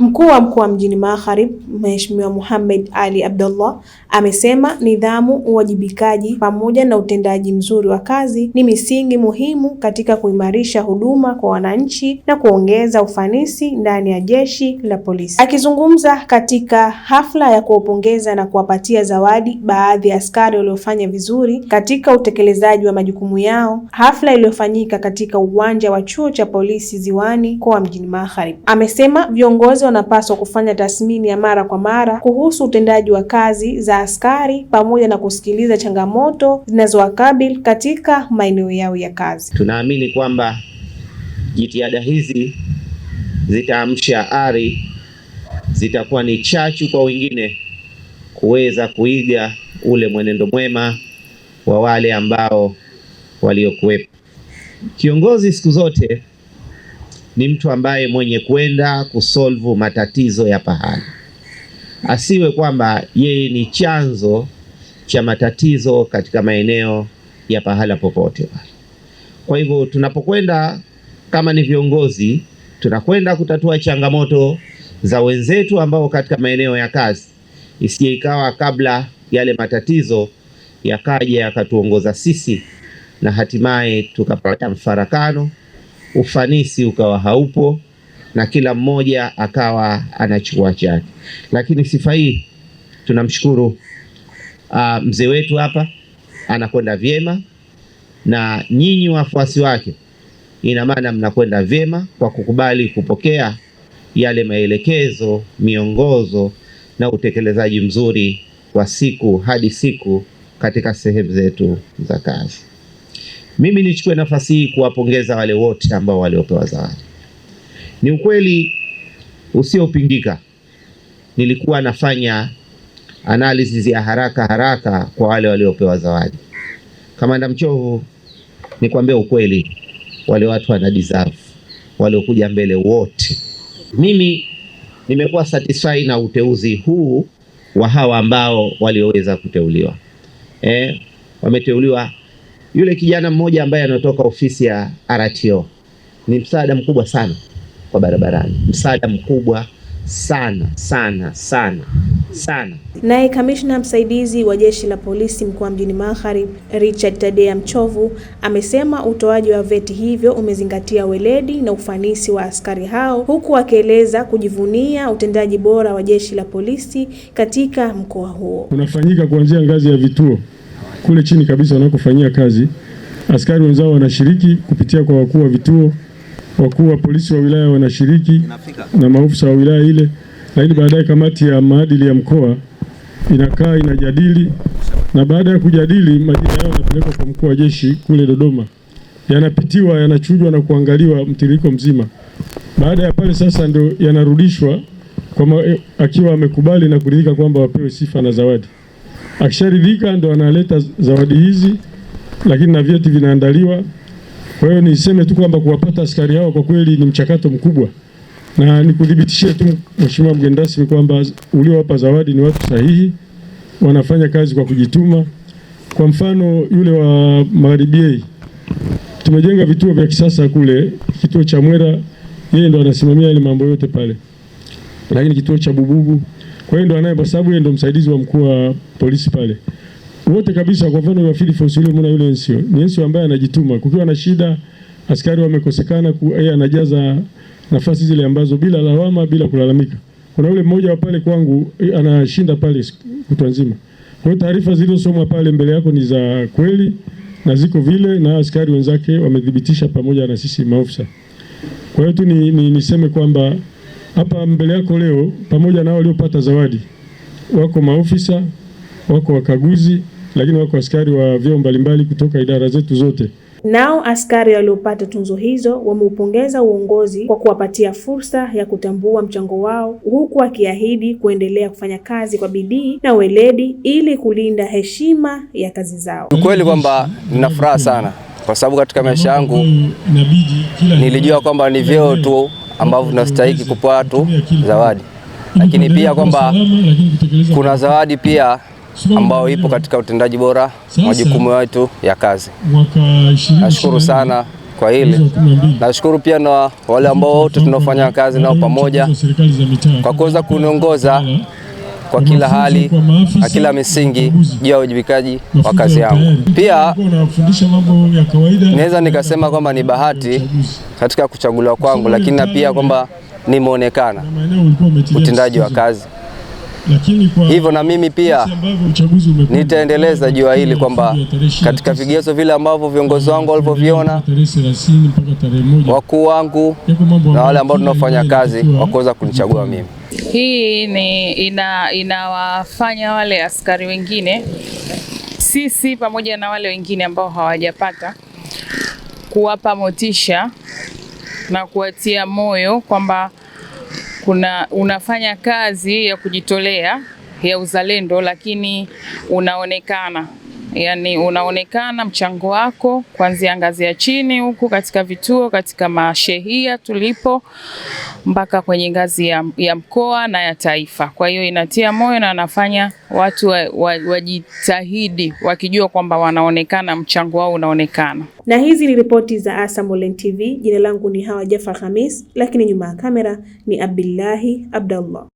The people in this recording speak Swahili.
Mkuu wa mkoa mjini Magharibi, Mheshimiwa Mohamed Ali Abdullah, amesema nidhamu, uwajibikaji pamoja na utendaji mzuri wa kazi ni misingi muhimu katika kuimarisha huduma kwa wananchi na kuongeza ufanisi ndani ya jeshi la polisi. Akizungumza katika hafla ya kuwapongeza na kuwapatia zawadi baadhi ya askari waliofanya vizuri katika utekelezaji wa majukumu yao, hafla iliyofanyika katika uwanja wa chuo cha polisi Ziwani kwa mjini Magharibi, amesema viongozi wanapaswa kufanya tathmini ya mara kwa mara kuhusu utendaji wa kazi za askari pamoja na kusikiliza changamoto zinazowakabili katika maeneo yao ya kazi. Tunaamini kwamba jitihada hizi zitaamsha ari, zitakuwa ni chachu kwa wengine kuweza kuiga ule mwenendo mwema wa wale ambao waliokuwepo. Kiongozi siku zote ni mtu ambaye mwenye kwenda kusolve matatizo ya pahala. Asiwe kwamba yeye ni chanzo cha matatizo katika maeneo ya pahala popote. Kwa hivyo tunapokwenda kama ni viongozi, tunakwenda kutatua changamoto za wenzetu ambao katika maeneo ya kazi, isije ikawa kabla yale matatizo yakaja yakatuongoza sisi na hatimaye tukapata mfarakano, ufanisi ukawa haupo na kila mmoja akawa anachukua chake. Lakini sifa hii tunamshukuru mzee wetu hapa, anakwenda vyema, na nyinyi wafuasi wake ina maana mnakwenda vyema kwa kukubali kupokea yale maelekezo, miongozo na utekelezaji mzuri wa siku hadi siku katika sehemu zetu za kazi. Mimi nichukue nafasi hii kuwapongeza wale wote ambao waliopewa zawadi. Ni ukweli usiopingika, nilikuwa nafanya analysis ya haraka kwa wale waliopewa zawadi. Kamanda Mchovu, nikwambia ukweli, wale watu wana deserve, waliokuja mbele wote. Mimi nimekuwa satisfied na uteuzi huu wa hawa ambao walioweza kuteuliwa. Wameteuliwa. Yule kijana mmoja ambaye anatoka ofisi ya RTO ni msaada mkubwa sana kwa barabarani, msaada mkubwa sana. Naye kamishna msaidizi wa jeshi la polisi mkoa mjini Magharibi, Richard Tadea Mchovu, amesema utoaji wa vyeti hivyo umezingatia weledi na ufanisi wa askari hao, huku akieleza kujivunia utendaji bora wa jeshi la polisi katika mkoa huo. Unafanyika kuanzia ngazi ya vituo kule chini kabisa wanakofanyia kazi. Askari wenzao wanashiriki kupitia kwa wakuu wa vituo, wakuu wa polisi wa wilaya wanashiriki na maafisa wa wilaya ile, lakini baadaye kamati ya maadili ya mkoa inakaa inajadili, na baada ya kujadili majina yao yanapelekwa kwa mkuu wa jeshi kule Dodoma, yanapitiwa, yanachujwa na kuangaliwa mtiririko mzima. Baada ya pale sasa ndio yanarudishwa kwa akiwa amekubali na kuridhika kwamba wapewe sifa na zawadi. Akisharidhika ndo analeta zawadi hizi, lakini na vyeti vinaandaliwa. Kwa hiyo niseme tu kwamba kuwapata askari hao kwa kweli ni mchakato mkubwa, na nikudhibitishie tu Mheshimiwa mgeni rasmi kwamba uliowapa zawadi ni watu sahihi, wanafanya kazi kwa kujituma. Kwa mfano yule wa Magharibi, tumejenga vituo vya kisasa kule, kituo cha Mwera yeye ndo anasimamia ile mambo yote pale, lakini kituo cha Bububu kwa hiyo ndo anaye, kwa sababu yeye ndo msaidizi wa mkuu wa polisi pale. Wote kabisa, kwa mfano wa field force yule, mna yule NCO, ni NCO ambaye anajituma. Kukiwa na shida, askari wamekosekana, yeye anajaza nafasi zile ambazo bila lawama, bila kulalamika. Kuna yule mmoja wa pale kwangu anashinda pale kutwa nzima. Kwa hiyo taarifa zilizosomwa pale mbele yako ni za kweli na ziko vile, na askari wenzake wamedhibitisha pamoja na sisi maofisa. Kwa hiyo tu niseme kwamba hapa mbele yako leo pamoja na waliopata zawadi wako maofisa, wako wakaguzi, lakini wako askari wa vyeo mbalimbali kutoka idara zetu zote. Nao askari waliopata tunzo hizo wameupongeza uongozi kwa kuwapatia fursa ya kutambua mchango wao, huku akiahidi kuendelea kufanya kazi kwa bidii na weledi ili kulinda heshima ya kazi zao. Ukweli kwamba nina furaha sana kwa sababu katika maisha yangu nilijua kwamba ni vyeo tu ambavyo tunastahili kupewa watu zawadi, lakini pia kwamba kuna zawadi pia ambao ipo katika utendaji bora majukumu yetu ya kazi. Nashukuru sana kwa hili. Nashukuru pia na wale ambao wote tunafanya kazi nao pamoja kwa kuweza kuniongoza kwa kila hali na kila misingi juu ya uwajibikaji wa kazi yangu. Pia naweza nikasema kwamba ni bahati katika kuchaguliwa kwangu, lakini na pia kwamba nimeonekana utendaji wa kazi. Hivyo na mimi pia nitaendeleza juu hili kwamba katika vigezo vile ambavyo viongozi wangu walivyoviona, wakuu wangu na wale ambao tunafanya kazi wakuweza kunichagua mimi. Hii ni inawafanya wale askari wengine, sisi pamoja na wale wengine ambao hawajapata, kuwapa motisha na kuwatia moyo kwamba unafanya kazi ya kujitolea ya uzalendo, lakini unaonekana, yani unaonekana mchango wako kuanzia ngazi ya chini huku katika vituo, katika mashehia tulipo mpaka kwenye ngazi ya mkoa na ya taifa. Kwa hiyo inatia moyo na anafanya watu wajitahidi wakijua kwamba wanaonekana, mchango wao unaonekana. Na hizi ni ripoti za ASAM Online TV. Jina langu ni Hawa Jafar Khamis, lakini nyuma ya kamera ni Abdullahi Abdallah.